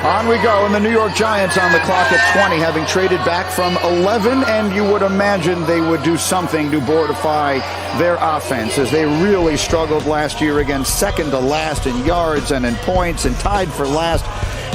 On we go, and the New York Giants on the clock at 20, having traded back from 11, and you would imagine they would do something to fortify their offense, as they really struggled last year, again, second to last in yards and in points, and tied for last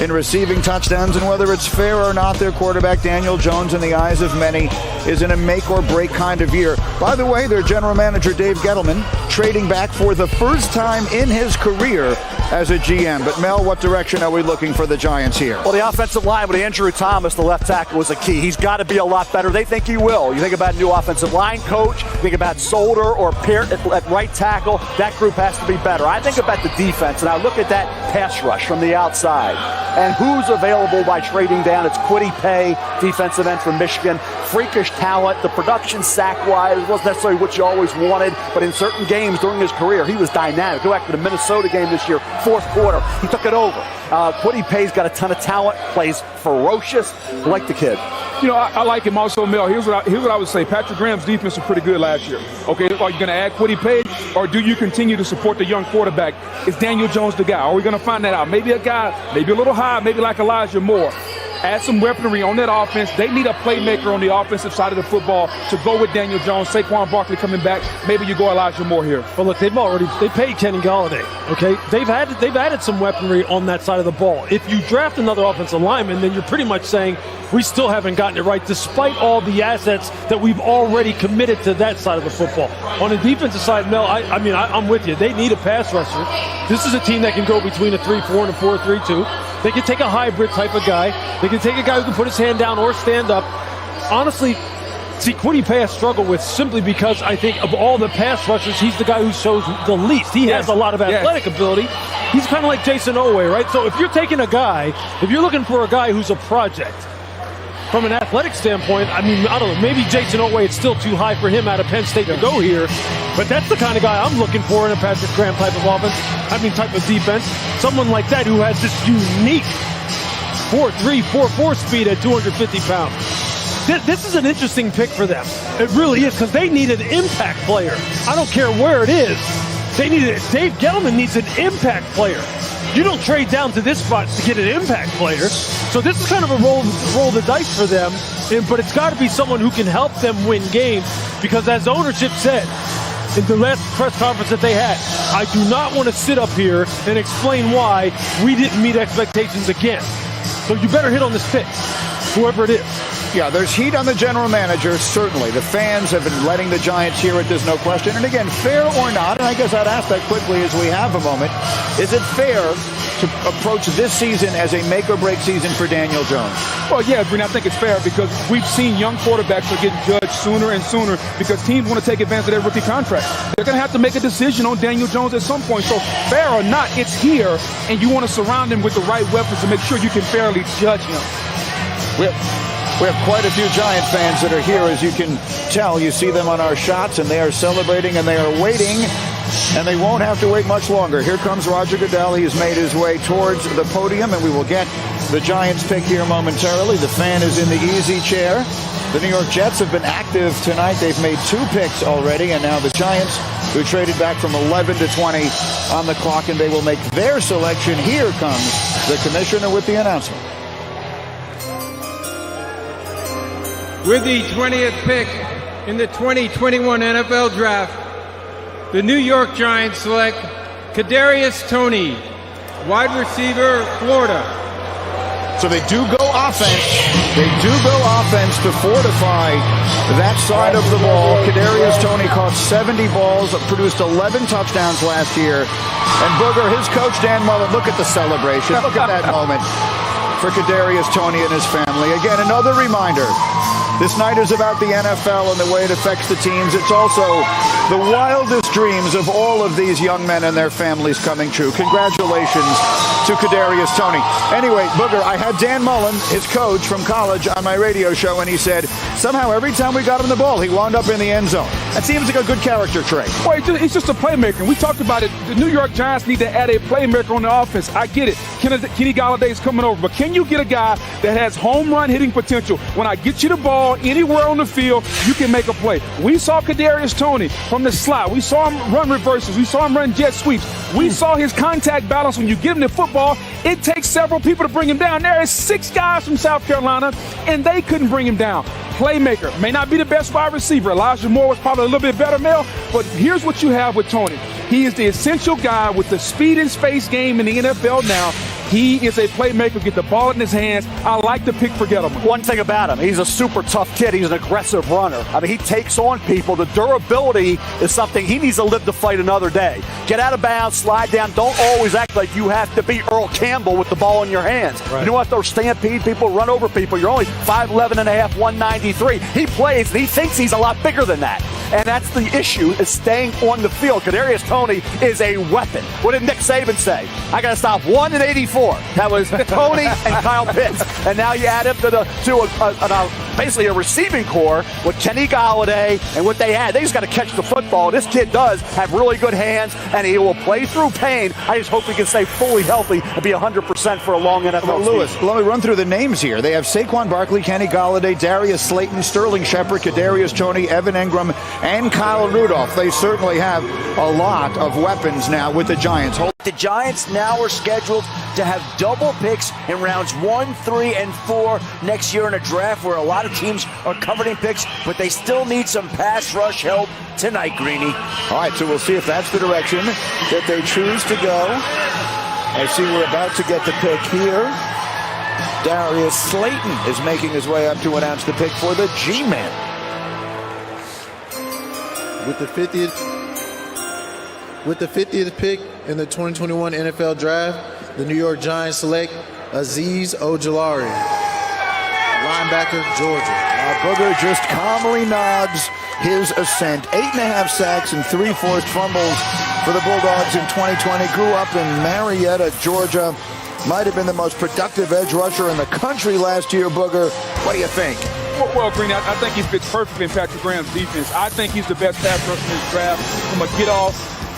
in receiving touchdowns. And whether it's fair or not, their quarterback Daniel Jones, in the eyes of many, is in a make or break kind of year. By the way, their general manager Dave Gettleman trading back for the first time in his career as a GM. But Mel, what direction are we looking for the Giants here? Well, the offensive line with Andrew Thomas, the left tackle, was a key. He's got to be a lot better. They think he will. You think about new offensive line coach, you think about Solder or Peart at right tackle. That group has to be better. I think about the defense, and I look at that pass rush from the outside. And who's available by trading down? It's Kwity Paye, defensive end from Michigan. Freakish talent. The production sack-wise wasn't necessarily what you always wanted, but in certain games during his career, he was dynamic. Go back to the Minnesota game this year, fourth quarter. He took it over. Kwity Paye's got a ton of talent, plays ferocious. I like the kid. You know, I like him also, Mel. Here's what I would say. Patrick Graham's defense was pretty good last year. Okay, are you going to add Kwity Paye, or do you continue to support the young quarterback? Is Daniel Jones the guy? Are we going to find that out? Maybe a guy, maybe a little high, maybe like Elijah Moore. Add some weaponry on that offense. They need a playmaker on the offensive side of the football to go with Daniel Jones. Saquon Barkley coming back. Maybe you go Elijah Moore here. But look, they paid Kenny Golladay. Okay, they've added some weaponry on that side of the ball. If you draft another offensive lineman, then you're pretty much saying we still haven't gotten it right, despite all the assets that we've already committed to that side of the football. On the defensive side, Mel, I'm with you. They need a pass rusher. This is a team that can go between a 3-4 and a 4-3-2. They can take a hybrid type of guy. They can take a guy who can put his hand down or stand up. Honestly, see, Kwity Paye has struggled with simply because I think of all the pass rushers, he's the guy who shows the least. He has a lot of athletic ability. He's kind of like Jason Owe, right? So if you're taking a guy, if you're looking for a guy who's a project, from an athletic standpoint, I don't know, maybe Jason Owe, it's still too high for him out of Penn State to go here, but that's the kind of guy I'm looking for in a Patrick Graham type of offense, type of defense. Someone like that who has this unique 4.3, 4.4 speed at 250 pounds. This is an interesting pick for them. It really is, because they need an impact player. I don't care where it is. Dave Gettleman needs an impact player. You don't trade down to this spot to get an impact player. So this is kind of a roll the dice for them, but it's got to be someone who can help them win games, because as ownership said in the last press conference that they had, I do not want to sit up here and explain why we didn't meet expectations again. So you better hit on this pick, whoever it is. Yeah, there's heat on the general manager, certainly. The fans have been letting the Giants hear it, there's no question. And again, fair or not, and I guess I'd ask that quickly as we have a moment, is it fair to approach this season as a make-or-break season for Daniel Jones? Well, yeah, Green, I think it's fair, because we've seen young quarterbacks are getting judged sooner and sooner because teams want to take advantage of their rookie contract. They're going to have to make a decision on Daniel Jones at some point. So fair or not, it's here, and you want to surround him with the right weapons to make sure you can fairly judge him. We have quite a few Giant fans that are here, as you can tell. You see them on our shots, and they are celebrating, and they are waiting, and they won't have to wait much longer. Here comes Roger Goodell. He has made his way towards the podium, and we will get the Giants pick here momentarily. The fan is in the easy chair. The New York Jets have been active tonight. They've made 2 picks already, and now the Giants, who traded back from 11 to 20 on the clock, and they will make their selection. Here comes the commissioner with the announcement. With the 20th pick in the 2021 NFL Draft, the New York Giants select Kadarius Toney, wide receiver, Florida. So they do go offense. They do go offense to fortify that side of the ball. Kadarius Toney caught 70 balls, produced 11 touchdowns last year. And Booger, his coach Dan Mullen, look at the celebration. Look at that moment for Kadarius Toney and his family. Again, another reminder. This night is about the NFL and the way it affects the teams. It's also the wildest dreams of all of these young men and their families coming true. Congratulations to Kadarius Toney. Anyway, Booger, I had Dan Mullen, his coach from college, on my radio show, and he said somehow every time we got him the ball, he wound up in the end zone. That seems like a good character trait. Well, he's just a playmaker. We talked about it. The New York Giants need to add a playmaker on the offense. I get it. Kenny Galladay's coming over. But can you get a guy that has home run hitting potential? When I get you the ball anywhere on the field, you can make a play. We saw Kadarius Toney from the slot. We saw him run reverses. We saw him run jet sweeps. We saw his contact balance. When you give him the football, it takes several people to bring him down. There is 6 guys from South Carolina, and they couldn't bring him down. Playmaker. May not be the best wide receiver. Elijah Moore was probably a little bit better, Mel. But here's what you have with Toney. He is the essential guy with the speed and space game in the NFL now. He is a playmaker, get the ball in his hands. I like the pick for Gettleman. One thing about him, he's a super tough kid. He's an aggressive runner. I mean, he takes on people. The durability is something he needs to live to fight another day. Get out of bounds, slide down. Don't always act like you have to be Earl Campbell with the ball in your hands. Right. You don't have to stampede people, run over people. You're only 5'11 and a half, 193. He plays, and he thinks he's a lot bigger than that. And that's the issue, is staying on the field. Kadarius Toney is a weapon. What did Nick Saban say? I got to stop 1 and 84. That was Toney and Kyle Pitts. And now you add him to basically a receiving core with Kenny Galladay and what they had. They just got to catch the football. This kid does have really good hands, and he will play through pain. I just hope he can stay fully healthy and be 100% for a long NFL season. Lewis, let me run through the names here. They have Saquon Barkley, Kenny Galladay, Darius Slayton, Sterling Shepard, Kadarius Toney, Evan Engram, and Kyle Rudolph. They certainly have a lot of weapons now with the Giants. The Giants now are scheduled to have double picks in rounds 1, 3, and 4 next year in a draft where a lot of teams are coveting picks, but they still need some pass rush help tonight, Greeny. All right, so we'll see if that's the direction that they choose to go. I see we're about to get the pick here. Darius Slayton is making his way up to announce the pick for the G-Men. With the 50th pick in the 2021 NFL Draft, the New York Giants select Azeez Ojulari, linebacker, Georgia. Booger just calmly nods his ascent. 8.5 sacks and 3 forced fumbles for the Bulldogs in 2020. Grew up in Marietta, Georgia. Might have been the most productive edge rusher in the country last year, Booger. What do you think? Well, Green, I think he fits perfectly in Patrick Graham's defense. I think he's the best pass rusher in this draft from a get-off,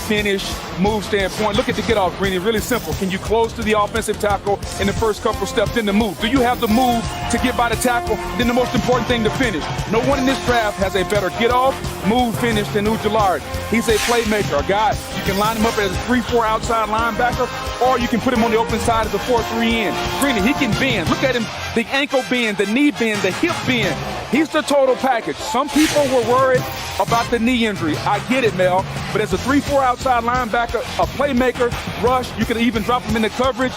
finish, move standpoint. Look at the get-off, Green. It's really simple. Can you close to the offensive tackle in the first couple steps, then the move? Do you have the move to get by the tackle? Then the most important thing, to finish. No one in this draft has a better get-off, move, finish than Ojulari. He's a playmaker, a guy. You can line him up as a 3-4 outside linebacker, or you can put him on the open side as a 4-3 end. Greeny, he can bend. Look at him, the ankle bend, the knee bend, the hip bend. He's the total package. Some people were worried about the knee injury. I get it, Mel. But as a 3-4 outside linebacker, a playmaker, rush, you can even drop him in the coverage.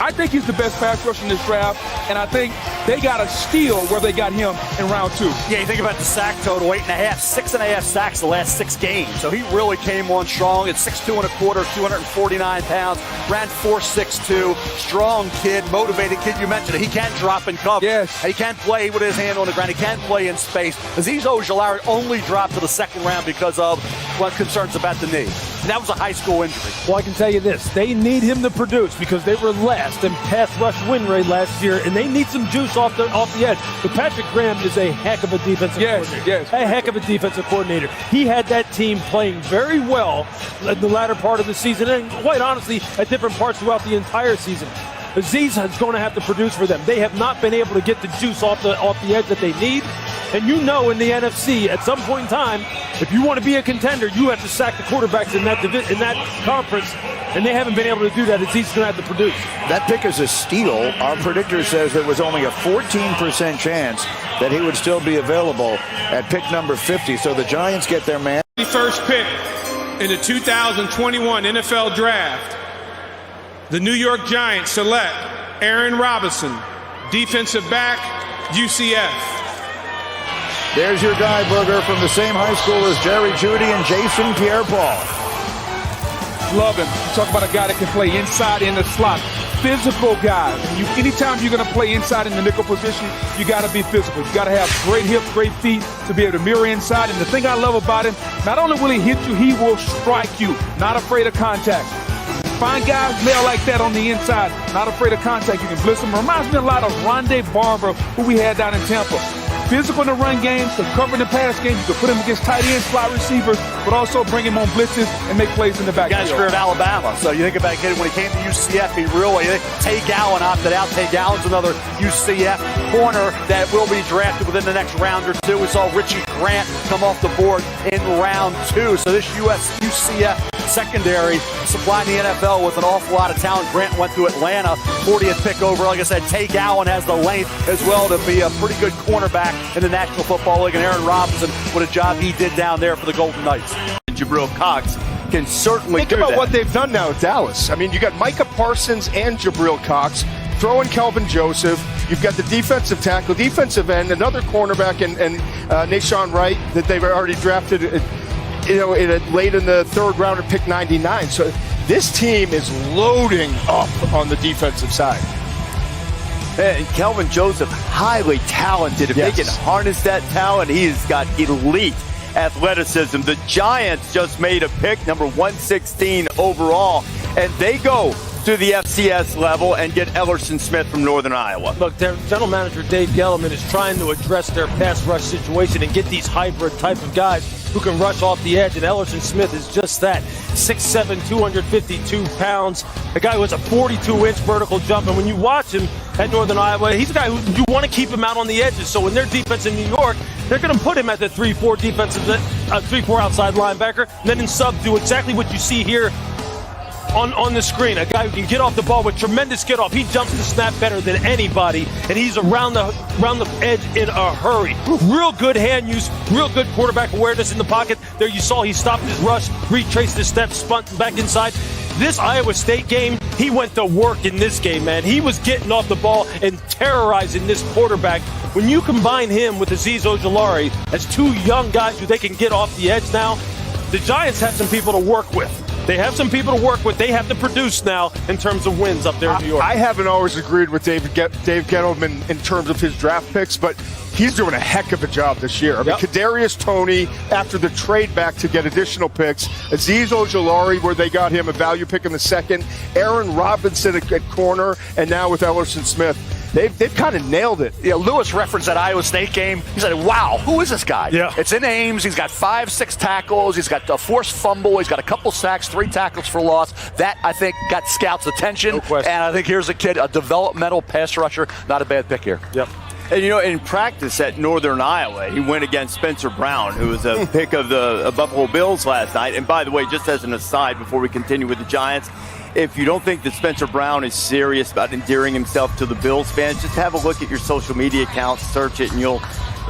I think he's the best pass rusher in this draft, and I think they got a steal where they got him in round 2. Yeah, you think about the sack total, 8.5, 6.5 sacks the last 6 games. So he really came on strong at 6'2 and a quarter, 249 pounds, ran 4.62. Strong kid, motivated kid. You mentioned it. He can drop and cover. Yes. He can play with his hand on the ground. He can play in space. Azeez Ojulari only dropped to the second round because of what concerns about the knee. And that was a high school injury. Well, I can tell you this. They need him to produce because they were last in pass rush win rate last year, and they need some juice off the edge. But Patrick Graham is a heck of a defensive coordinator. Yes. A heck of a defensive coordinator. He had that team playing very well in the latter part of the season, and quite honestly, at different parts throughout the entire season. Azeez is going to have to produce for them. They have not been able to get the juice off the edge that they need. And you know, in the NFC, at some point in time, if you want to be a contender, you have to sack the quarterbacks in that conference, and they haven't been able to do that. Azeez is going to have to produce. That pick is a steal. Our predictor says there was only a 14% chance that he would still be available at pick number 50. So the Giants get their man. The first pick in the 2021 NFL Draft, the New York Giants select Aaron Robinson, defensive back, UCF. There's your guy, Booger, from the same high school as Jerry Jeudy and Jason Pierre-Paul. Love him. You talk about a guy that can play inside in the slot. Physical guy. Anytime you're going to play inside in the nickel position, you got to be physical. You got to have great hips, great feet to be able to mirror inside. And the thing I love about him, not only will he hit you, he will strike you. Not afraid of contact. Find guys there like that on the inside, not afraid of contact. You can blitz them. Reminds me a lot of Rondé Barber, who we had down in Tampa. physical in the run game, can cover in the pass game. You can put him against tight ends, slot receivers, but also bring him on blitzes and make plays in the backfield. Guy's career at Alabama. So you think about it, when he came to UCF, he really, Tay Gowan opted out. Tay Gowan's another UCF corner that will be drafted within the next round or two. We saw Richie Grant come off the board in round 2. So this UCF secondary supplying the NFL with an awful lot of talent. Grant went to Atlanta, 40th pick over. Like I said, Tay Gowan has the length as well to be a pretty good cornerback in the National Football League. And Aaron Robinson, what a job he did down there for the Golden Knights. Jabril Cox can certainly Think do about that. what they've done now at Dallas. I mean, you got Micah Parsons and Jabril Cox. Throw in Kelvin Joseph. You've got the defensive tackle, defensive end, another cornerback, and Nashawn Wright that they've already drafted. Late in the third round at pick 99. So this team is loading up on the defensive side. And Kelvin Joseph, highly talented. If they can harness that talent, he's got elite athleticism. The Giants just made a pick, number 116 overall, and they go to the FCS level and get Elerson Smith from Northern Iowa. Look, their general manager, Dave Gettleman, is trying to address their pass rush situation and get these hybrid type of guys who can rush off the edge, and Elerson Smith is just that. 6'7", 252 pounds, a guy who has a 42-inch vertical jump, and when you watch him at Northern Iowa, he's a guy who you want to keep him out on the edges, so in their defense in New York, they're going to put him at the 3-4 defensive, 3-4 outside linebacker, and then in sub do exactly what you see here on the screen. A guy who can get off the ball with tremendous get off. He jumps the snap better than anybody, and he's around the edge in a hurry. Real good hand use, real good quarterback awareness in the pocket. There you saw he stopped his rush, retraced his steps, spun back inside. This Iowa State game, he went to work in this game, man. He was getting off the ball and terrorizing this quarterback. When you combine him with Azeez Ojulari as two young guys who they can get off the edge now, the Giants have some people to work with. They have some people to work with. They have to produce now in terms of wins up there in New York. I haven't always agreed with Dave Gettleman in terms of his draft picks, but he's doing a heck of a job this year. I mean, Kadarius Toney, after the trade back to get additional picks, Azeez Ojulari, where they got him a value pick in the second, Aaron Robinson at corner, and now with Elerson Smith. They've kind of nailed it. Yeah, Lewis referenced that Iowa State game. He said, wow, who is this guy? Yeah. It's in Ames. He's got 5-6 tackles. He's got a forced fumble. He's got a couple sacks, 3 tackles for loss. That, I think, got scouts' attention. No question. And I think here's a kid, a developmental pass rusher. Not a bad pick here. Yep. And, in practice at Northern Iowa, he went against Spencer Brown, who was a pick of the Buffalo Bills last night. And, by the way, just as an aside before we continue with the Giants, if you don't think that Spencer Brown is serious about endearing himself to the Bills fans, just have a look at your social media accounts, search it, and you'll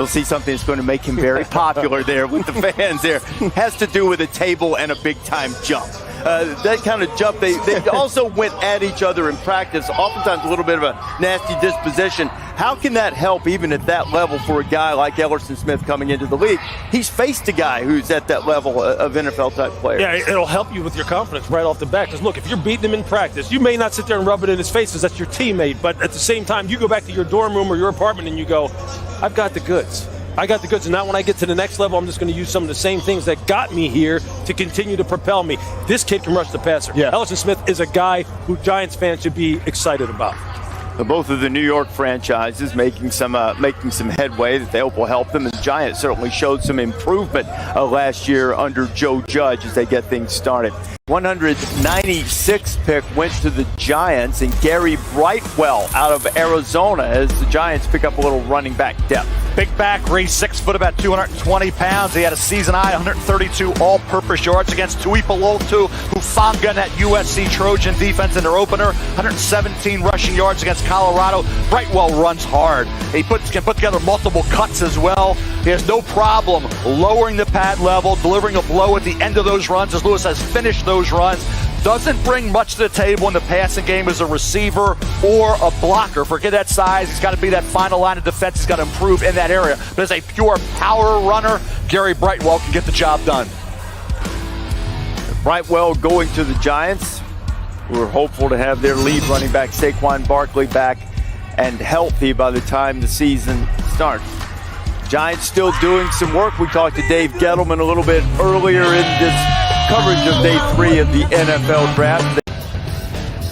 see something that's going to make him very popular there with the fans there. Has to do with a table and a big-time jump. That kind of jump, they also went at each other in practice, oftentimes a little bit of a nasty disposition. How can that help even at that level for a guy like Elerson Smith coming into the league? He's faced a guy who's at that level of NFL-type player. Yeah, it'll help you with your confidence right off the bat. Because, look, if you're beating him in practice, you may not sit there and rub it in his face because that's your teammate. But at the same time, you go back to your dorm room or your apartment and you go, I've got the goods. I got the goods, and now when I get to the next level, I'm just going to use some of the same things that got me here to continue to propel me. This kid can rush the passer. Yeah. Elerson Smith is a guy who Giants fans should be excited about. Both of the New York franchises making some headway that they hope will help them. And the Giants certainly showed some improvement last year under Joe Judge as they get things started. 196 pick went to the Giants, and Gary Brightwell out of Arizona as the Giants pick up a little running back depth. Big back, raised 6 foot, about 220 pounds. He had a season high 132 all-purpose yards against Tuipulotu Hufanga, that USC Trojan defense in their opener. 117 rushing yards against Colorado. Brightwell runs hard. He can put together multiple cuts as well. He has no problem lowering the pad level, delivering a blow at the end of those runs, as Lewis has finished those runs. Doesn't bring much to the table in the passing game as a receiver or a blocker. Forget that size. He's got to be that final line of defense. He's got to improve in that area. But as a pure power runner, Gary Brightwell can get the job done. Brightwell going to the Giants. We're hopeful to have their lead running back, Saquon Barkley, back and healthy by the time the season starts. Giants still doing some work. We talked to Dave Gettleman a little bit earlier in this coverage of day 3 of the NFL draft.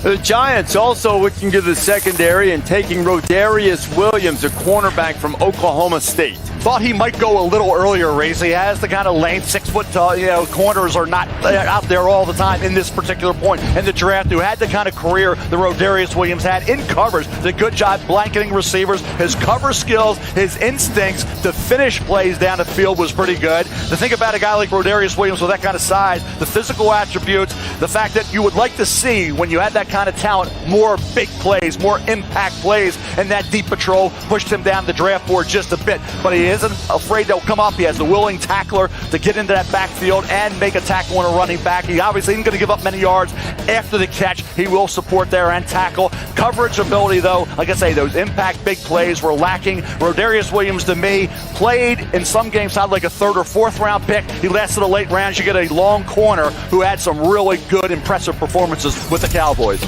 The Giants also looking to the secondary and taking Rodarius Williams, a cornerback from Oklahoma State. Thought he might go a little earlier, Race. He has the kind of length, 6 foot tall. Corners are not out there all the time in this particular point in the draft. Who had the kind of career that Rodarius Williams had in covers. Did a good job blanketing receivers. His cover skills, his instincts to finish plays down the field was pretty good. The thing about a guy like Rodarius Williams with that kind of size, the physical attributes, the fact that you would like to see when you had that kind of talent, more big plays, more impact plays, and that deep patrol pushed him down the draft board just a bit. But he isn't afraid to come up. He has the willing tackler to get into that backfield and make a tackle on a running back. He obviously isn't going to give up many yards after the catch. He will support there and tackle. Coverage ability, though, like I say, those impact big plays were lacking. Rodarius Williams, to me, played in some games sounded like a 3rd or 4th round pick. He lasted a late round. You get a long corner who had some really good, impressive performances with the Cowboys.